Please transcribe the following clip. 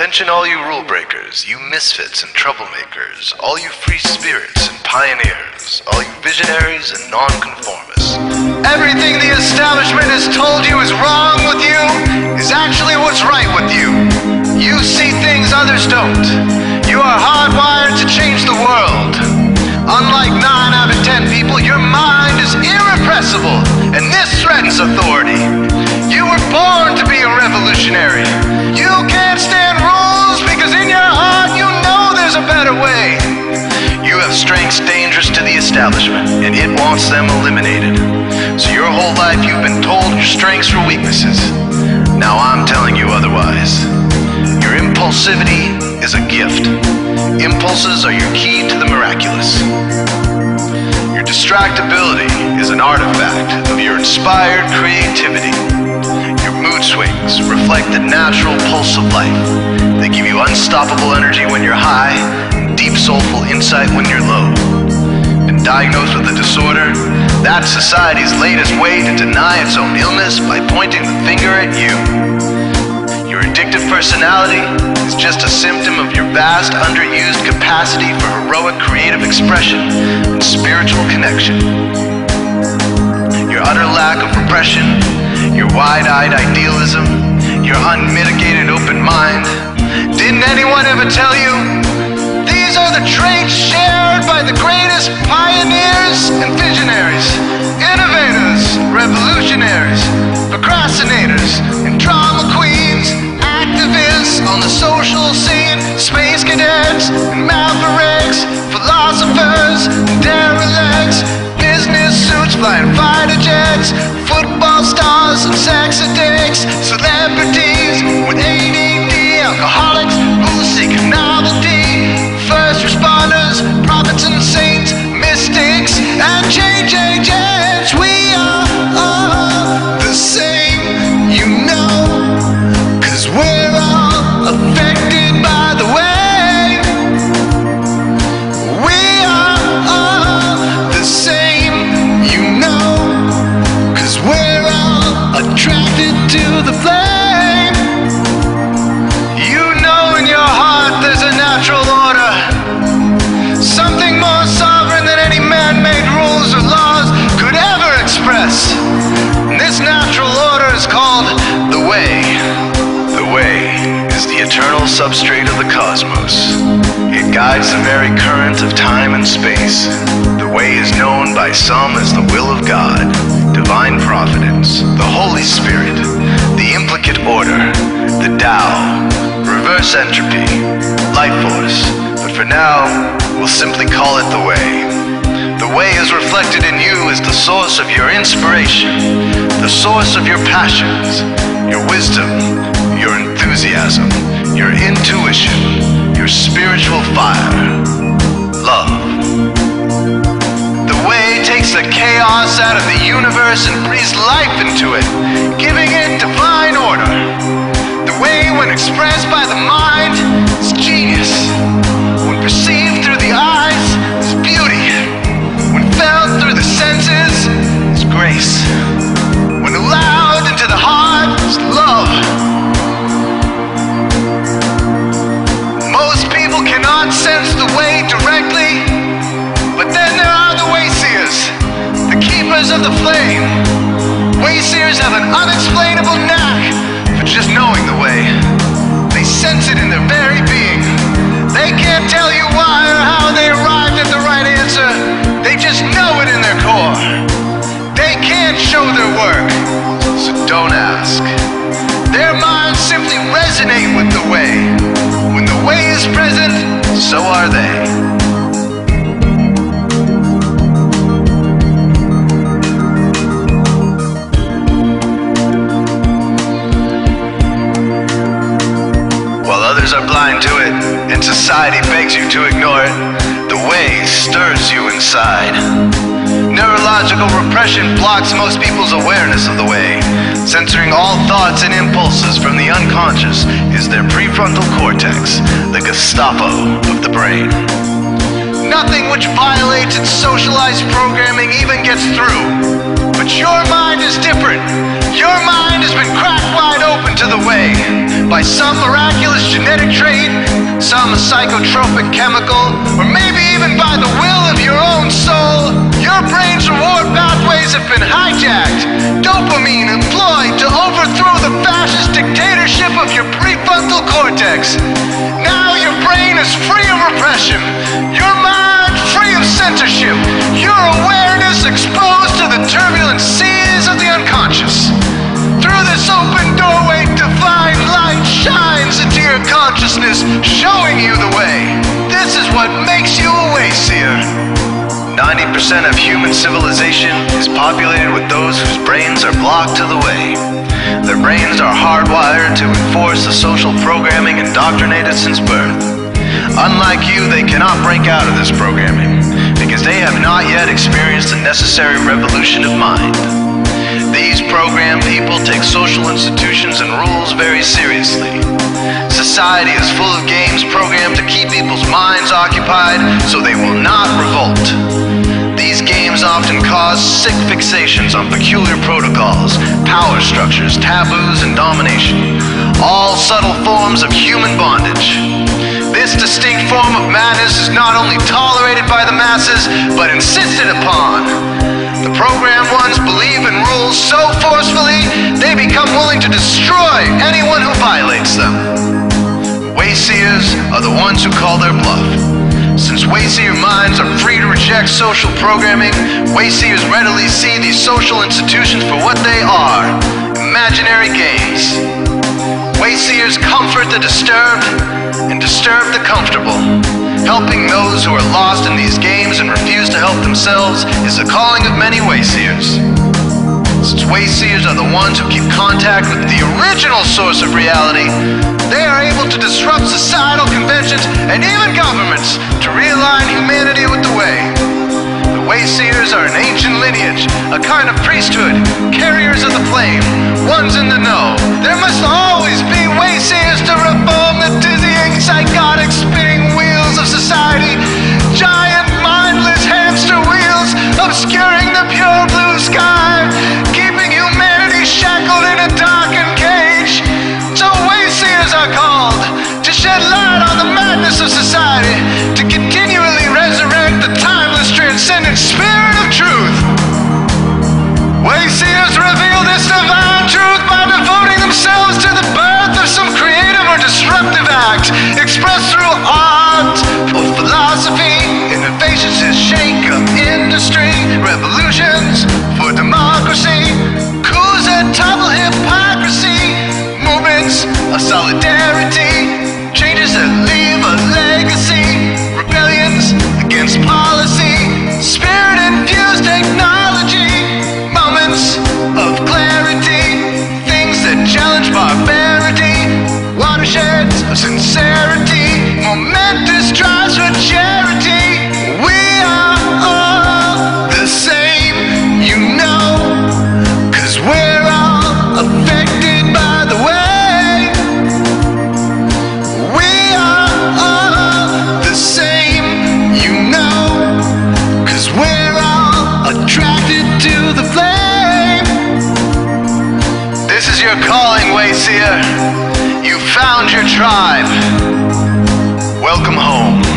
Attention all you rule breakers, you misfits and troublemakers, all you free spirits and pioneers, all you visionaries and nonconformists. Everything the establishment has told you is wrong with you is actually what's right with you. You see things others don't. You are hardwired to change the world. Unlike 9 out of 10 people, your mind is irrepressible, and this threatens authority. You were born to be a revolutionary. You can't stand rules because in your heart you know there's a better way. You have strengths dangerous to the establishment, and it wants them eliminated. So your whole life you've been told your strengths were weaknesses. Now I'm telling you otherwise. Your impulsivity is a gift. Impulses are your key to the miraculous. Your distractibility is an artifact of your inspired creativity. Your mood swings reflect the natural pulse of life. They give you unstoppable energy when you're high, and deep soulful insight when you're low. Been diagnosed with a disorder? That's society's latest way to deny its own illness by pointing the finger at you. Your addictive personality is just a symptom of your vast, underused capacity for heroic creative expression and spiritual connection. Your utter lack of repression, your wide-eyed idealism, your unmitigated open mind. Didn't anyone ever tell you? These are the traits shared by the greatest pioneers and visionaries, innovators, revolutionaries, procrastinators, and drama queens, activists on the social scene, space cadets and mavericks, philosophers and derelicts, business suits flying fighter jets, football stars and sex addicts, celebrities with ADD, alcoholics who seek novelty, first responders, prophets and saints, mystics and change agents. We are all the same, you know, 'cause we're all affected by the way. We are all the same, you know, 'cause we're all attracted to the flame. You know in your heart there's a natural order, something more sovereign than any man-made rules or laws could ever express. And this natural order is called the way. The way is the eternal substrate of the cosmos. It guides the very current of time and space. The way is known by some as the will of God, divine providence, the Holy Spirit, the implicate order, the Tao, reverse entropy, life force. But for now, we'll simply call it the way. The way is reflected in you as the source of your inspiration, the source of your passions, your wisdom, your enthusiasm, your intuition, your spiritual fire, love. The way takes the chaos out of the universe and breathes life into it, giving it divine order. The way, when expressed by the mind, is genius. When perceived through the eyes, is beauty. When felt through the senses, is grace. When allowed into the heart, is love. Most people cannot sense the way directly, but then there are the wayseers, the keepers of the flame. Wayseers have an unexplainable knack for just knowing the way. They sense it in their very being. They can't tell you why or how they arrived at the right answer. They just know it in their core. They can't show their work, so don't ask. Their minds simply resonate with the way. When the way is present, so are they. Others are blind to it, and society begs you to ignore it. The way stirs you inside. Neurological repression blocks most people's awareness of the way. Censoring all thoughts and impulses from the unconscious is their prefrontal cortex, the Gestapo of the brain. Nothing which violates its socialized programming even gets through. But your mind is different. Your mind has been cracked wide open to the way. by some miraculous genetic trait, some psychotropic chemical, or maybe even by the will of your own soul, your brain's reward pathways have been hijacked, dopamine employed to overthrow the fascist dictatorship of your prefrontal cortex. Now your brain is free of repression, your mind free of censorship, your awareness exposed to the turbulent seas of the unconscious. Through this open doorway, divine light shines into your consciousness, showing you the way. This is what makes you a wayseer. 90% of human civilization is populated with those whose brains are blocked to the way. Their brains are hardwired to enforce the social programming indoctrinated since birth. Unlike you, they cannot break out of this programming, because they have not yet experienced the necessary revolution of mind. These programmed people take social institutions and rules very seriously. Society is full of games programmed to keep people's minds occupied so they will not revolt. These games often cause sick fixations on peculiar protocols, power structures, taboos, and domination, all subtle forms of human bondage. This distinct form of madness is not only tolerated by the masses, but insisted upon. The programmed ones believe in rules so forcefully, they become willing to destroy anyone who violates them. Wayseers are the ones who call their bluff. Since wayseer minds are free to reject social programming, wayseers readily see these social institutions for what they are, imaginary games. Wayseers comfort the disturbed and disturb the comfortable. Helping those who are lost in these games and refuse to help themselves is the calling of many wayseers. Since wayseers are the ones who keep contact with the original source of reality, they are able to disrupt societal conventions and even governments to realign humanity with the way. The wayseers are an ancient lineage, a kind of priesthood, carriers of the flame, ones in the know. There must always be wayseers to reform the dizzying, psychotic, spinning wheels of society, giant, mindless hamster wheels obscuring the pure blue sky, keeping humanity shackled in a darkened cage. So wayseers are called to shed light on the madness of society, to continually resurrect the timeless, transcendent spirit of truth. Wayseers reveal this divine truth by devoting themselves to the birth of some creative or disruptive act, expressed through art or philosophy, innovations that shake up industry, revolutions for democracy, coups that topple hypocrisy, movements of solidarity, changes that leave a legacy, rebellions against policy, spirit-infused technology, moments of clarity, things that challenge barbarity, watersheds of sincerity, momentous drives for charity. We are all the same, you know, 'cause we're all affected by the way. We are all the same, you know, 'cause we're all attracted to the flame. This is your calling, wayseer. You found your tribe. Welcome home.